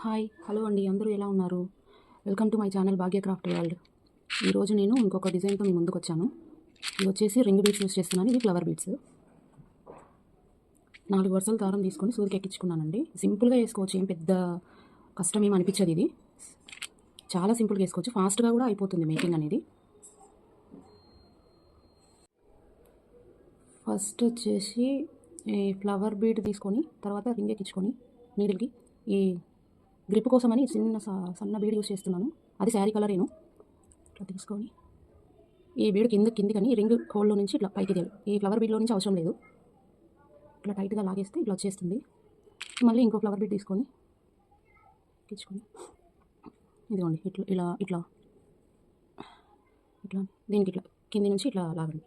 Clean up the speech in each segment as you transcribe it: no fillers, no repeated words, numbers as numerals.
Hi hello అండి, అందరూ ఎలా ఉన్నారు? Welcome to my channel Bhagya craft world. ఈరోజు నేను ఇంకొక డిజైన్తో మీ ముందుకు వచ్చాను. ఇది వచ్చేసి రింగ్ బీడ్స్ యూస్ చేస్తున్నాను. ఇది ఫ్లవర్ బీడ్స్. 4 వరుసల దారం తీసుకొని సూదికి ఎక్కించుకున్నానండి. సింపుల్గా వేసుకోవచ్చు, ఏం పెద్ద కష్టం ఏమి అనిపించదు. ఇది చాలా సింపుల్గా వేసుకోవచ్చు, ఫాస్ట్గా కూడా అయిపోతుంది మేకింగ్ అనేది. ఫస్ట్ వచ్చేసి ఈ ఫ్లవర్ బీడ్ తీసుకొని తర్వాత రింగ్ ఎక్కించుకొని నీడిల్కి ఈ గ్రిప్ కోసమని సన్న బీడ్ యూస్ చేస్తున్నాను. అది శారీ కలరేను. ఇట్లా తీసుకొని ఈ బీడ్ కిందికని రింగ్ హోల్లో నుంచి ఇట్లా పైకి తేలి, ఈ ఫ్లవర్ బీడ్లో నుంచి అవసరం లేదు. ఇట్లా టైట్గా లాగేస్తే ఇట్లా వచ్చేస్తుంది. మళ్ళీ ఇంకో ఫ్లవర్ బీడ్ తీసుకొని ఎక్కించుకొని ఇదిగోండి ఇట్లా ఇలా ఇట్లా ఇట్లా దీనికి ఇట్లా కింది నుంచి ఇట్లా లాగండి.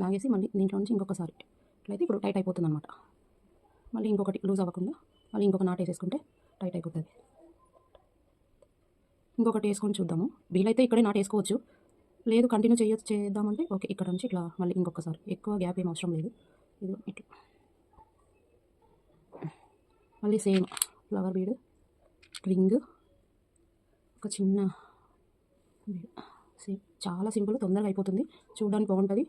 లాగేసి మళ్ళీ దీంట్లో నుంచి ఇంకొకసారి ఇట్లయితే ఇప్పుడు టైట్ అయిపోతుంది అనమాట. మళ్ళీ ఇంకొకటి లూజ్ అవ్వకుండా మళ్ళీ ఇంకొక నాట్ వేసేసుకుంటే టైట్ అయిపోతుంది. ఇంకొకటి వేసుకొని చూద్దాము. వీలైతే ఇక్కడే నాట్ వేసుకోవచ్చు, లేదు కంటిన్యూ చేద్దామంటే ఓకే. ఇక్కడ నుంచి ఇట్లా మళ్ళీ ఇంకొకసారి, ఎక్కువ గ్యాప్ ఏం అవసరం లేదు. ఇది ఇట్లా మళ్ళీ సేమ్ ఫ్లవర్ బీడ్, రింగ్, ఒక చిన్న బీడ్. సేమ్ చాలా సింపుల్, తొందరగా అయిపోతుంది, చూడడానికి బాగుంటుంది.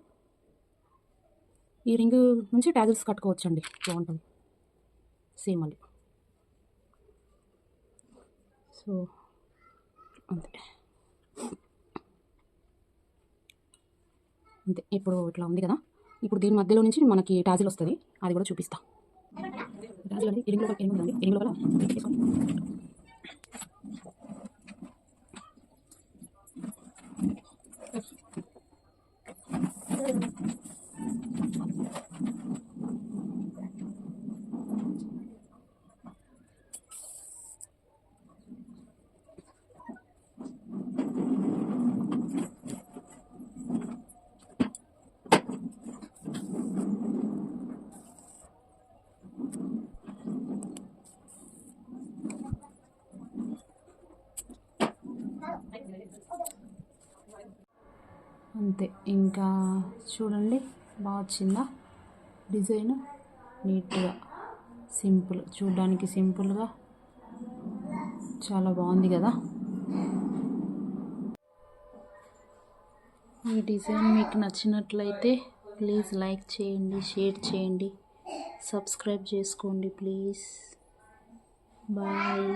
ఈ రింగ్ నుంచి టాజిల్స్ కట్టుకోవచ్చండి, బాగుంటుంది. సేమ్ మళ్ళీ సో అంతే అంతే. ఇప్పుడు ఇట్లా ఉంది కదా, ఇప్పుడు దీని మధ్యలో నుంచి మనకి టాజిల్ వస్తుంది, అది కూడా చూపిస్తా. టాజిల్ అనేది రింగ్ లోపల ఏముందండి, రింగ్ లోపల అంతే. ఇంకా చూడండి, బాగా వచ్చిందా డిజైన్, నీట్గా సింపుల్, చూడడానికి సింపుల్గా చాలా బాగుంది కదా. ఈ డిజైన్ మీకు నచ్చినట్లయితే ప్లీజ్ లైక్ చేయండి, షేర్ చేయండి, సబ్స్క్రైబ్ చేసుకోండి ప్లీజ్. బాయ్.